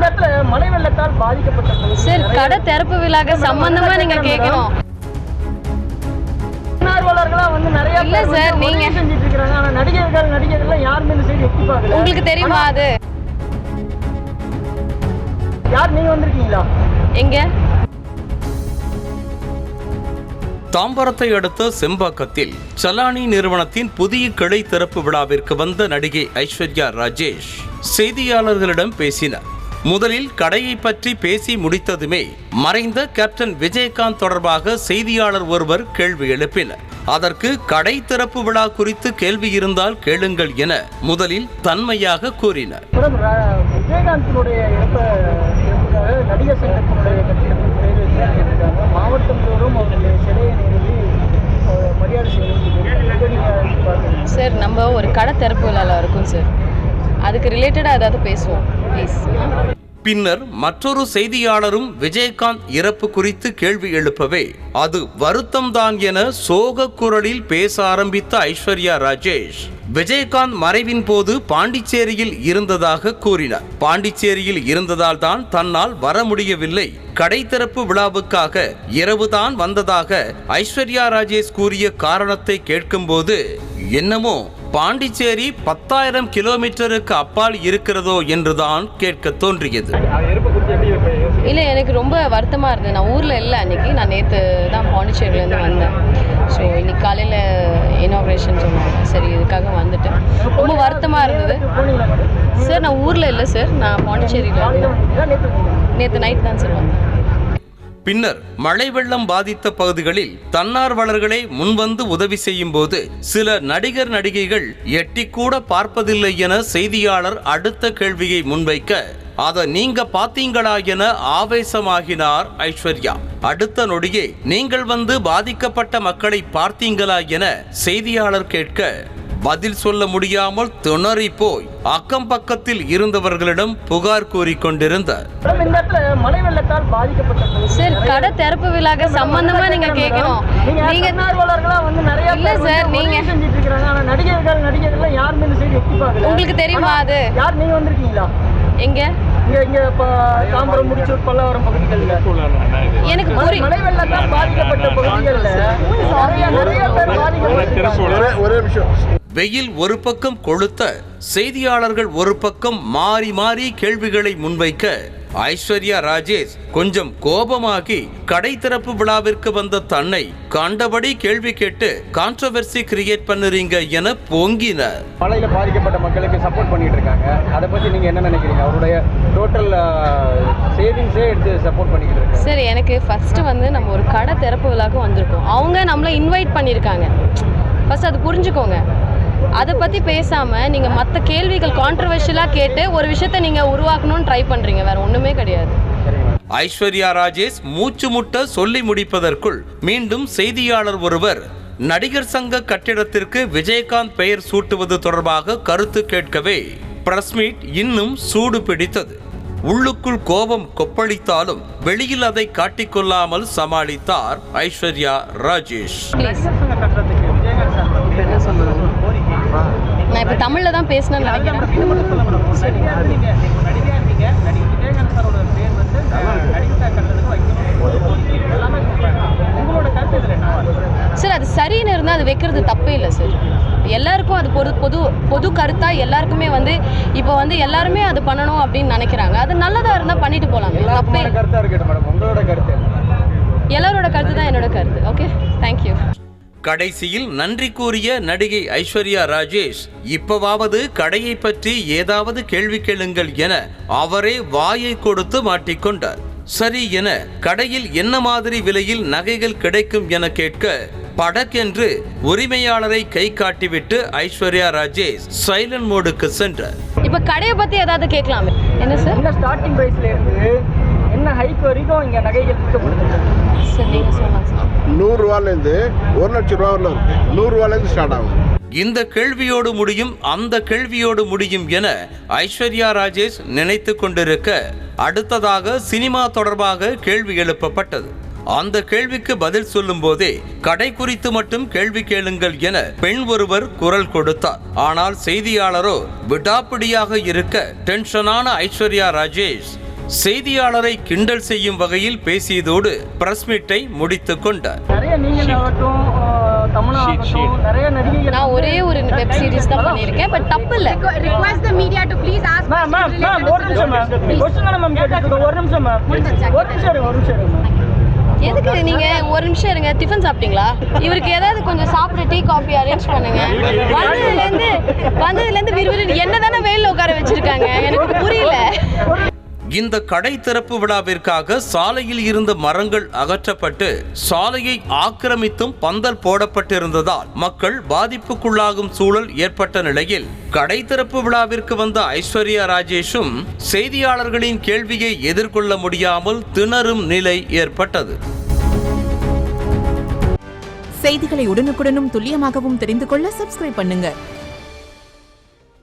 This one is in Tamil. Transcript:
இந்த இடத்துல மழை வெள்ளத்தால் பாதிக்கப்பட்ட சார் கடை திறப்பு விழாக்கு சம்பந்தமா நீங்க கேட்கணும். தன்னார்வலர்களா வந்து நிறைய இல்ல சார், நீங்க செஞ்சிட்டு இருக்காங்க. ஆனா நடிகர்கள் யாருமே இந்த சைடு எட்டி பார்க்கல. உங்களுக்கு தெரியுமா அது? யார் நீங்க வந்திருக்கீங்களா? எங்க? தாம்பரத்தை அடுத்த செம்பாக்கத்தில் சலானி நிறுவனத்தின் புதிய கிளை திறப்பு விழாவிற்கு வந்த நடிகை ஐஸ்வர்யா ராஜேஷ் செய்தியாளர்களிடம் பேசினார். முதலில் கடையை பற்றி பேசி முடித்ததுமே மறைந்த கேப்டன் விஜயகாந்த் தொடர்பாக செய்தியாளர் ஒருவர் கேள்வி எழுப்பினர். அதற்கு கடை திறப்பு விழா குறித்து கேள்வி இருந்தால் கேளுங்கள் என முதலில் தன்மையாக கூறினார். விஜயகாந்தினுடைய நடிகர் சங்கத்தினுடைய மாவட்டம் தோறும் அவருடைய சிலையை நிறுவி மரியாதை செய்ய சார் நம்ம ஒரு கடை திறப்பு விழாவில் இருக்கும் சார், அதுக்கு ரிலேட்டடாக ஏதாவது பேசுவோம் ப்ளீஸ். பின்னர் மற்றொரு செய்தியாளரும் விஜயகாந்த் இறப்பு குறித்து கேள்வி எழுப்பவே அது வருத்தம்தான் என சோக குரலில் பேச ஆரம்பித்த ஐஸ்வர்யா ராஜேஷ் விஜயகாந்த் மறைவின் போது பாண்டிச்சேரியில் இருந்ததாக கூறினார். பாண்டிச்சேரியில் இருந்ததால் தான் தன்னால் வர முடியவில்லை, கடை திறப்பு விழாவுக்காக இரவுதான் வந்ததாக ஐஸ்வர்யா ராஜேஷ் கூறிய காரணத்தை கேட்கும்போது என்னமோ பாண்டிச்சேரி 10,000 கிலோமீட்டருக்கு அப்பால் இருக்கிறதோ என்றுதான் கேட்க தோன்றியது. இல்லை, எனக்கு ரொம்ப வருத்தமாக இருந்தது. நான் ஊரில் இல்லை அன்றைக்கி, நான் நேற்று தான் பாண்டிச்சேரியிலேருந்து வந்தேன். ஸோ இன்னைக்கு காலையில் இனாக்ரேஷன் சொன்னாங்க, சரி இதுக்காக வந்துட்டேன். ரொம்ப வருத்தமாக இருந்தது சார். நான் ஊரில் இல்லை சார், நான் பாண்டிச்சேரியில் இருந்தேன். நேற்று நைட் தான் சார் வந்தேன். பின்னர் மழை வெள்ளம் பாதித்த பகுதிகளில் தன்னார்வலர்களே முன்வந்து உதவி செய்யும் போது சில நடிகைகள் எட்டி கூட பார்ப்பதில்லை என செய்தியாளர் அடுத்த கேள்வியை முன்வைக்க அதை நீங்க பாத்தீங்களா என ஆவேசமாகினார் ஐஸ்வர்யா. அடுத்த நொடியே நீங்கள் வந்து பாதிக்கப்பட்ட மக்களை பார்த்தீங்களா என செய்தியாளர் கேட்க பதில் சொல்ல முடியாமல் திணறி போய் அக்கம் பக்கத்தில் இருந்தவர்களிடம் புகார் கூறிக்கொண்டிருந்தார். மழை வெள்ளத்தால் பாதிக்கப்பட்ட சார் கடை திறப்பு விழாக்கு சம்பந்தமா நீங்க கேட்கணும். நீங்க தன்னார்வலர்களா வந்து நிறைய இல்ல சார், நீங்க செஞ்சிட்டு இருக்காங்க. ஆனா நடிகர்கள் யாருமே இந்த சைடு எட்டி பார்க்கல. உங்களுக்கு தெரியுமா அது? யார் நீங்க வந்திருக்கீங்களா? எங்க? இங்க தாம்பரம் முடிச்சூர் பல்லாவரம் பகுதிகளில் எனக்கு மழை வெள்ளத்தால் பாதிக்கப்பட்ட பகுதிகளில் நிறைய பேர் பாதிக்கப்பட்டிருக்காங்க. ஒரே நிமிஷம். வெயில் ஒரு பக்கம் கொளுத்த செய்தியாளர்கள் ஒரு பக்கம் மாறி மாறி கேள்விகளை முன்வைக்க ஐஸ்வர்யா ராஜேஷ் கொஞ்சம் கோபமாகி கடை திறப்பு விழாவிற்கு வந்த தன்னை கண்டபடி கேள்வி கேட்டு கான்ட்ரோவர்சி கிரியேட் பண்ணுறீங்க என பொங்கினார். மழையில பாதிக்கப்பட்ட மக்களுக்கு சப்போர்ட் பண்ணிட்டு இருக்காங்க, அதை பத்தி நீங்க என்ன நினைக்கிறீங்க? அவருடைய டோட்டல் சேவிங்ஸே எடுத்து சப்போர்ட் பண்ணிட்டு இருக்காங்க. சரி, எனக்கு ஃபர்ஸ்ட் வந்து நம்ம ஒரு கடை திறப்பு விழாக்கு வந்திருக்கோம், அவங்க நம்மளை இன்வைட் பண்ணியிருக்காங்க. ஃபர்ஸ்ட் அது புரிஞ்சுக்கோங்க. அதை பற்றி பேசாமல் நீங்கள் மற்ற கேள்விகள் கான்ட்ரவர்ஷியலாக கேட்டு ஒரு விஷயத்தை நீங்கள் உருவாக்கணும்னு ட்ரை பண்ணுறீங்க, வேறு ஒன்றுமே கிடையாது. ஐஸ்வர்யா ராஜேஷ் மூச்சு முட்ட சொல்லி முடிப்பதற்குள் மீண்டும் செய்தியாளர் ஒருவர் நடிகர் சங்க கட்டிடத்திற்கு விஜயகாந்த் பெயர் சூட்டுவது தொடர்பாக கருத்து கேட்கவே பிரஸ் மீட் இன்னும் சூடு பிடித்தது. உள்ளுக்குள் கோபம் கொப்பளித்தாலும் வெளியில் அதை காட்டிக்கொள்ளாமல் சமாளித்தார் ஐஸ்வர்யா ராஜேஷ். நான் இப்போ தமிழில் தான் பேசினேன்னு நினைக்கிறேன். சார் அது சரின்னு இருந்தால் அது வைக்கிறது தப்பே இல்லை சார். எல்லாருக்கும் அது பொது கருத்தாக எல்லாருக்குமே வந்து இப்போ வந்து எல்லாருமே அது பண்ணணும் அப்படின்னு நினைக்கிறாங்க. அது நல்லதாக இருந்தால் பண்ணிட்டு போகலாமே, தப்பே. எல்லாரோட கருத்து தான் என்னோட கருத்து. Okay, thank you. கடைசியில் நன்றி கூறிய நடிகை ஐஸ்வர்யா ராஜேஷ் இப்பவாவது கடையை பற்றி ஏதாவது கேள்வி கேளுங்கள் என அவரே வாயை கொடுத்து மாட்டிக்கொண்டார். சரி என கடையில் என்ன மாதிரி விலையில் நகைகள் கிடைக்கும் என கேட்க படக்கென்று உரிமையாளரை கை காட்டிவிட்டு ஐஸ்வர்யா ராஜேஷ் சைலண்ட் மோடுக்கு சென்றார். இப்ப கடையை பத்தி ஏதாவது கேட்கலாமே. என்ன சார்? என்ன ஸ்டார்டிங் பிரைஸ்ல இருந்து என்ன ஹைக் வரைக்கும் இங்க நகைகள் விற்கப்படுது? சார் நீங்க சொல்லலாம் சார். 100 ரூபாயிலிருந்து 1 லட்சம் ரூபா வரல, 100 ரூபாயிலிருந்து ஸ்டார்ட் ஆகும். இந்த கேள்வியோடு முடியும், அந்த கேள்வியோடு முடியும் என ஐஸ்வர்யா ராஜேஷ் நினைத்து கொண்டிருக்க அடுத்ததாக சினிமா தொடர்பாக கேள்வி எழுப்பப்பட்டது. அந்த கேள்விக்கு பதில் சொல்லும் போதே கடை குறித்து மட்டும் கேள்வி கேளுங்கள் என பெண் ஒருவர் குரல் கொடுத்தார். ஆனால் செய்தியாளரோ விடாப்பிடியாக இருக்க டென்ஷனான ஐஸ்வர்யா ராஜேஷ் செய்தியாளரை கிண்டல் செய்யும் வகையில் பேசியதோடு பிரஸ் மீட்டை முடித்துக் கொண்டார். நிறைய நீங்கள் ஆகட்டும் தமிழா ஆகட்டும் நிறைய நடிகைகள் நான் ஒரே ஒரு வெப் சீரிஸ் தான் பண்ணியிருக்கேன், பட் தப்பு இல்லை. Request the media to please ask ma'am ஒரு நிமிஷம் மேம் கொஸ்டின் தானே மேம் கேட்டுருக்கோம். ஒரு நிமிஷம் மேம் ஒரு நிமிஷம் இருங்க. எதுக்கு நீங்க ஒரு நிமிஷம் இருங்க, டிஃபன் சாப்பிட்டீங்களா? இவருக்கு ஏதாவது கொஞ்சம் சாப்பிட டீ காஃபி அரேஞ்ச் பண்ணுங்க. வந்ததுலேருந்து விறுவிறு என்ன தானே வெயில்ல உட்கார வச்சிருக்காங்க, எனக்கு புரியல. இந்த கடை திறப்பு விழாவிற்காக சாலையில் இருந்த மரங்கள் அகற்றப்பட்டு சாலையை ஆக்கிரமித்தும் பந்தல் போடப்பட்டிருந்ததால் மக்கள் பாதிப்புக்குள்ளாகும் சூழல் ஏற்பட்ட நிலையில் கடை திறப்பு விழாவிற்கு வந்த ஐஸ்வர்யா ராஜேஷும் செய்தியாளர்களின் கேள்வியை எதிர்கொள்ள முடியாமல் திணறும் நிலை ஏற்பட்டது. செய்திகளை உடனுக்குடனும் துல்லியமாகவும் தெரிந்து கொள்ள சப்ஸ்கிரைப் பண்ணுங்க.